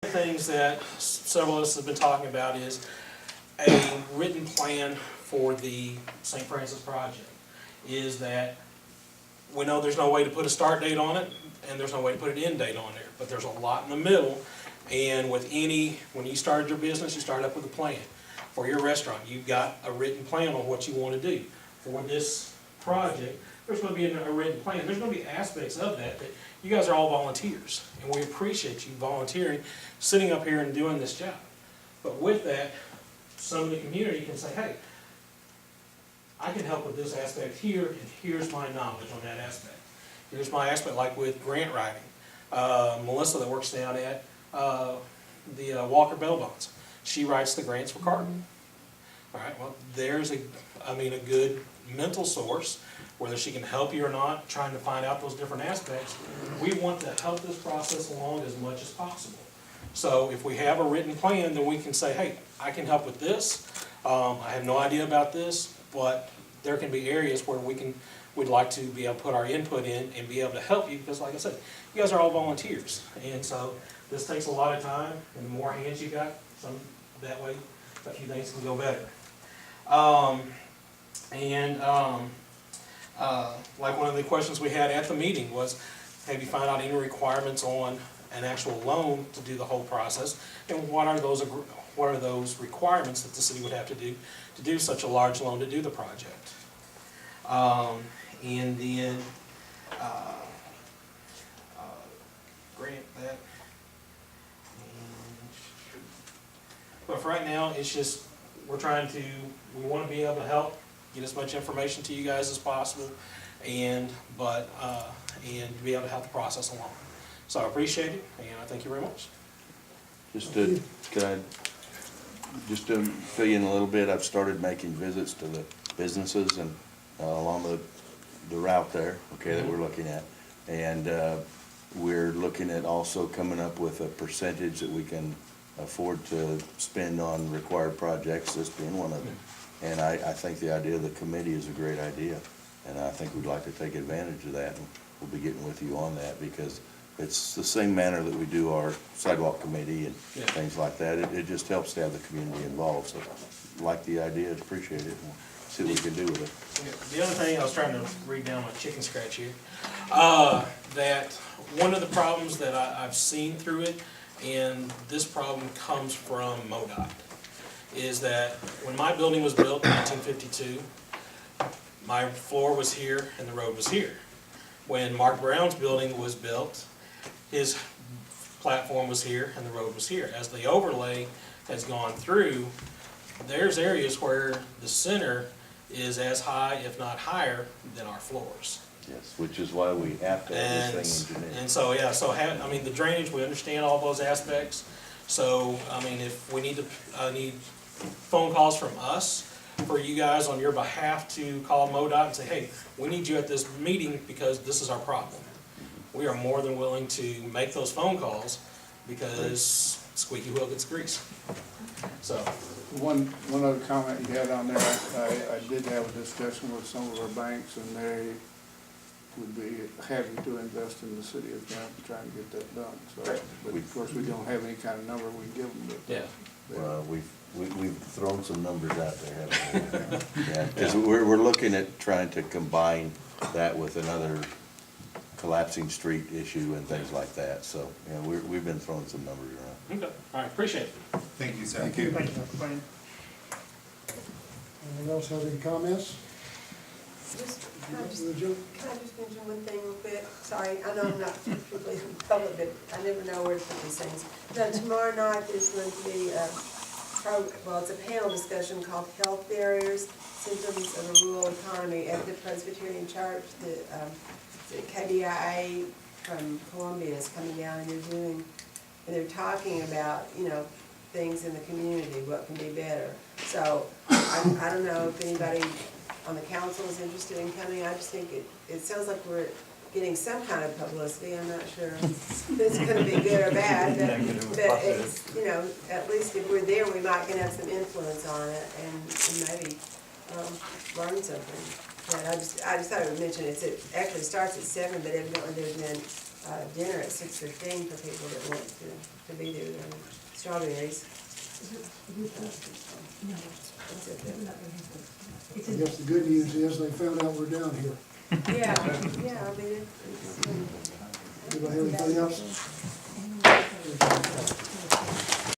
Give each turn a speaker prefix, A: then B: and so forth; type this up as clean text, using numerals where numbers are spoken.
A: Things that several of us have been talking about is a written plan for the St. Francis project. Is that we know there's no way to put a start date on it, and there's no way to put an end date on there, but there's a lot in the middle. And with when you started your business, you started up with a plan. For your restaurant, you've got a written plan on what you want to do. For this project, there's going to be a written plan. There's going to be aspects of that you guys are all volunteers, and we appreciate you volunteering, sitting up here and doing this job. But with that, some of the community can say, hey, I can help with this aspect here, and here's my knowledge on that aspect. Here's my aspect, like with grant writing. Melissa that works down at the Walker Bell Bonds, she writes the grants for Cardinal. All right, well, there's a good mental source, whether she can help you or not, trying to find out those different aspects. We want to help this process along as much as possible. So if we have a written plan, then we can say, hey, I can help with this. I have no idea about this, but there can be areas where we'd like to be able to put our input in and be able to help you, because like I said, you guys are all volunteers. And so this takes a lot of time, and the more hands you got, that way a few things can go better. Like one of the questions we had at the meeting was, have you found out any requirements on an actual loan to do the whole process? And what are those requirements that the city would have to do such a large loan to do the project? And then grant that. But for right now, it's just, we want to be able to help get as much information to you guys as possible, and be able to help the process along. So I appreciate it, and I thank you very much.
B: Just to fill you in a little bit, I've started making visits to the businesses and along the route there, okay, that we're looking at. And we're looking at also coming up with a percentage that we can afford to spend on required projects, this being one of them. And I think the idea of the committee is a great idea, and I think we'd like to take advantage of that, and we'll be getting with you on that, because it's the same manner that we do our sidewalk committee and things like that. It just helps to have the community involved, so like the idea, appreciate it, and see what we can do with it.
A: The other thing, I was trying to read down my chicken scratch here, that one of the problems that I've seen through it, and this problem comes from MoDOT, is that when my building was built in 1952, my floor was here and the road was here. When Mark Brown's building was built, his platform was here and the road was here. As the overlay has gone through, there's areas where the center is as high, if not higher, than our floors.
B: Yes, which is why we have to have this thing engineered.
A: And so, yeah, the drainage, we understand all those aspects. So, if we need phone calls from us for you guys on your behalf to call MoDOT and say, hey, we need you at this meeting because this is our problem. We are more than willing to make those phone calls, because squeaky wheel gets grease. So.
C: One other comment you had on there, I did have a discussion with some of our banks, and they would be happy to invest in the city of Kennett to try and get that done. So, but of course, we don't have any kind of number we can give them. But
A: yeah.
B: Well, we've thrown some numbers out there, haven't we? Yeah, because we're looking at trying to combine that with another collapsing street issue and things like that. So, we've been throwing some numbers around.
A: Okay, all right, appreciate it.
D: Thank you, sir.
C: Thank you.
E: Thank you. Anyone else have any comments?
F: Can I just mention one thing real quick? Sorry, I know I'm not particularly public, but I never know where to put these things. So tomorrow night there's going to be it's a panel discussion called Health Barriers, Symptoms of a Rural Economy at the Presbyterian Church. The KBIA from Columbia is coming down, and they're talking about, things in the community, what can be better. So I don't know if anybody on the council is interested in coming. I just think it sounds like we're getting some kind of publicity. I'm not sure if it's going to be good or bad, but it's, at least if we're there, we might have some influence on it and maybe learn something. But I just thought I would mention it actually starts at 7, but evidently there's been dinner at 6:15 for people that want to be there, and strawberries. That's it then.
E: I guess the good news is they found out we're down here.
F: Yeah, yeah, I'll be there.
E: Anybody have anything else?